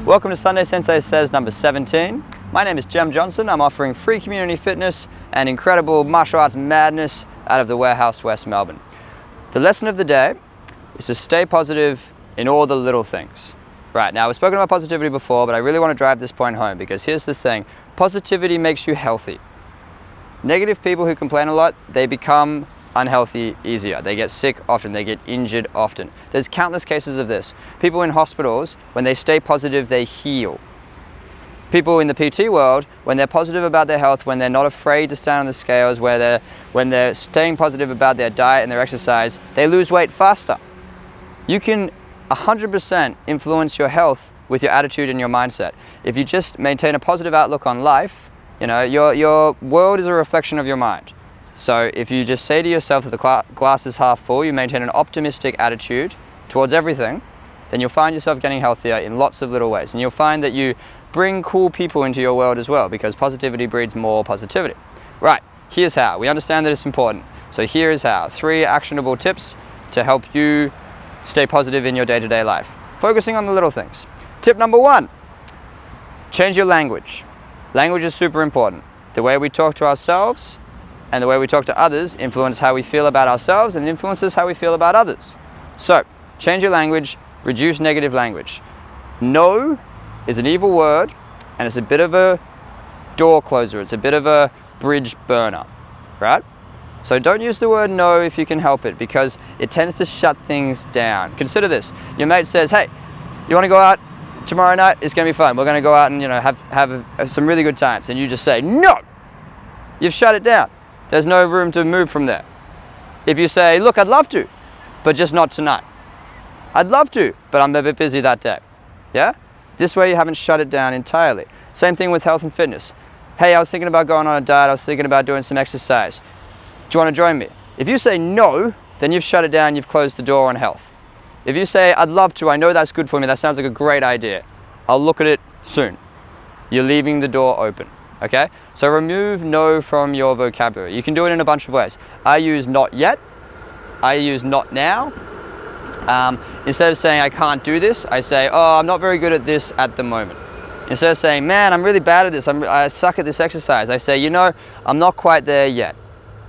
Welcome to Sunday Sensei Says number 17. My name is Jem Johnson. I'm offering free community fitness and incredible martial arts madness out of the Warehouse, West Melbourne. The lesson of the day is to stay positive in all the little things. Right, now we've spoken about positivity before, but I really want to drive this point home because here's the thing. Positivity makes you healthy. Negative people who complain a lot, they become unhealthy easier. They get sick often, they get injured often. There's countless cases of this. People in hospitals, when they stay positive, they heal. People in the PT world, when they're positive about their health, when they're not afraid to stand on the scales, when they're staying positive about their diet and their exercise, they lose weight faster. You can 100% influence your health with your attitude and your mindset. If you just maintain a positive outlook on life, you know, your world is a reflection of your mind. So if you just say to yourself that the glass is half full, you maintain an optimistic attitude towards everything, then you'll find yourself getting healthier in lots of little ways. And you'll find that you bring cool people into your world as well, because positivity breeds more positivity. Right, here's how. We understand that it's important. So here is how. 3 actionable tips to help you stay positive in your day-to-day life. Focusing on the little things. Tip number 1, change your language. Language is super important. The way we talk to ourselves and the way we talk to others influence how we feel about ourselves and influences how we feel about others. So, change your language, reduce negative language. No is an evil word, and it's a bit of a door closer. It's a bit of a bridge burner, right? So don't use the word no if you can help it, because it tends to shut things down. Consider this. Your mate says, hey, you want to go out tomorrow night? It's going to be fun. We're going to go out and have some really good times. And you just say, no! You've shut it down. There's no room to move from there. If you say, look, I'd love to, but just not tonight. I'd love to, but I'm a bit busy that day. Yeah? This way you haven't shut it down entirely. Same thing with health and fitness. Hey, I was thinking about going on a diet. I was thinking about doing some exercise. Do you want to join me? If you say no, then you've shut it down. You've closed the door on health. If you say, I'd love to, I know that's good for me. That sounds like a great idea. I'll look at it soon. You're leaving the door open. Okay, so remove no from your vocabulary. You can do it in a bunch of ways. I use not yet. I use not now. Instead of saying I can't do this, I say, oh, I'm not very good at this at the moment. Instead of saying, man, I'm really bad at this. I suck at this exercise. I say, you know, I'm not quite there yet.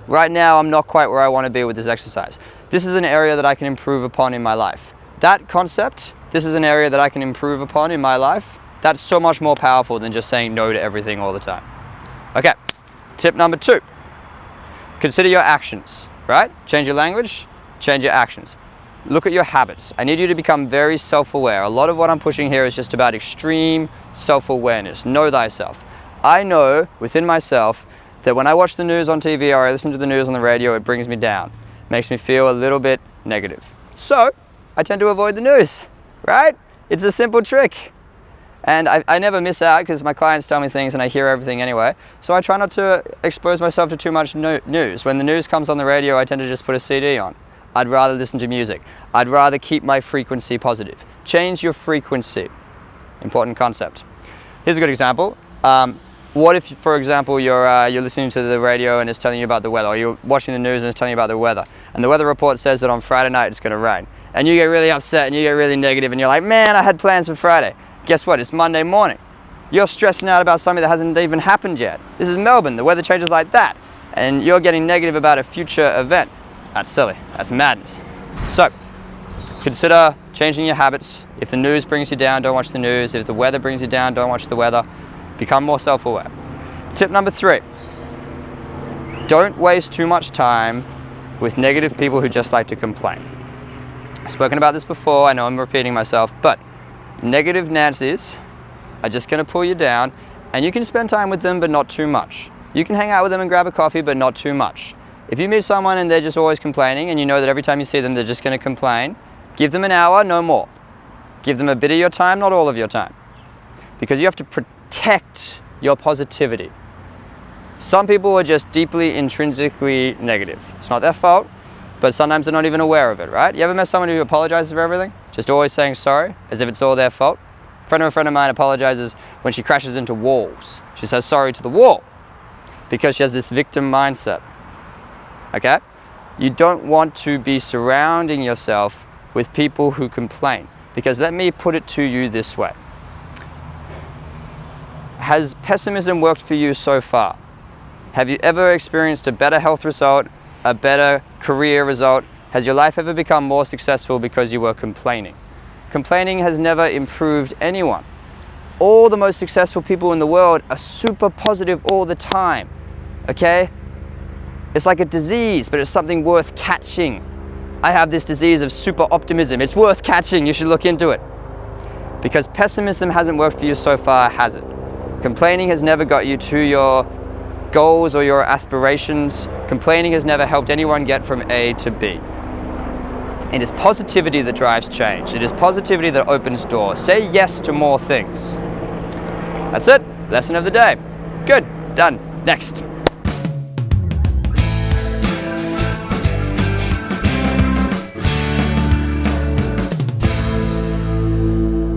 Right now, I'm not quite where I want to be with this exercise. This is an area that I can improve upon in my life. That concept, this is an area that I can improve upon in my life. That's so much more powerful than just saying no to everything all the time. Okay, tip number 2. Consider your actions, right? Change your language, change your actions. Look at your habits. I need you to become very self-aware. A lot of what I'm pushing here is just about extreme self-awareness. Know thyself. I know within myself that when I watch the news on TV or I listen to the news on the radio, it brings me down. Makes me feel a little bit negative. So, I tend to avoid the news, right? It's a simple trick. And I never miss out because my clients tell me things and I hear everything anyway. So I try not to expose myself to too much news. When the news comes on the radio, I tend to just put a CD on. I'd rather listen to music. I'd rather keep my frequency positive. Change your frequency. Important concept. Here's a good example. What if, for example, you're listening to the radio and it's telling you about the weather, or you're watching the news and it's telling you about the weather, and the weather report says that on Friday night it's going to rain, and you get really upset and you get really negative and you're like, man, I had plans for Friday. Guess what? It's Monday morning. You're stressing out about something that hasn't even happened yet. This is Melbourne. The weather changes like that. And you're getting negative about a future event. That's silly. That's madness. So, consider changing your habits. If the news brings you down, don't watch the news. If the weather brings you down, don't watch the weather. Become more self-aware. Tip number 3. Don't waste too much time with negative people who just like to complain. I've spoken about this before. I know I'm repeating myself, but negative Nancy's are just going to pull you down, and you can spend time with them, but not too much. You can hang out with them and grab a coffee, but not too much. If you meet someone and they're just always complaining, and you know that every time you see them, they're just going to complain, give them an hour, no more. Give them a bit of your time, not all of your time. Because you have to protect your positivity. Some people are just deeply, intrinsically negative. It's not their fault, but sometimes they're not even aware of it, right? You ever met someone who apologizes for everything? Just always saying sorry, as if it's all their fault? A friend of mine apologizes when she crashes into walls. She says sorry to the wall because she has this victim mindset. Okay? You don't want to be surrounding yourself with people who complain, because let me put it to you this way. has pessimism worked for you so far? Have you ever experienced a better health result, a better career result? Has your life ever become more successful because you were complaining? Complaining has never improved anyone. All the most successful people in the world are super positive all the time, okay? It's like a disease, but it's something worth catching. I have this disease of super optimism. It's worth catching, you should look into it. Because pessimism hasn't worked for you so far, has it? Complaining has never got you to your goals or your aspirations. Complaining has never helped anyone get from A to B. It is positivity that drives change. It is positivity that opens doors. Say yes to more things. That's it. Lesson of the day. Good. Done. Next.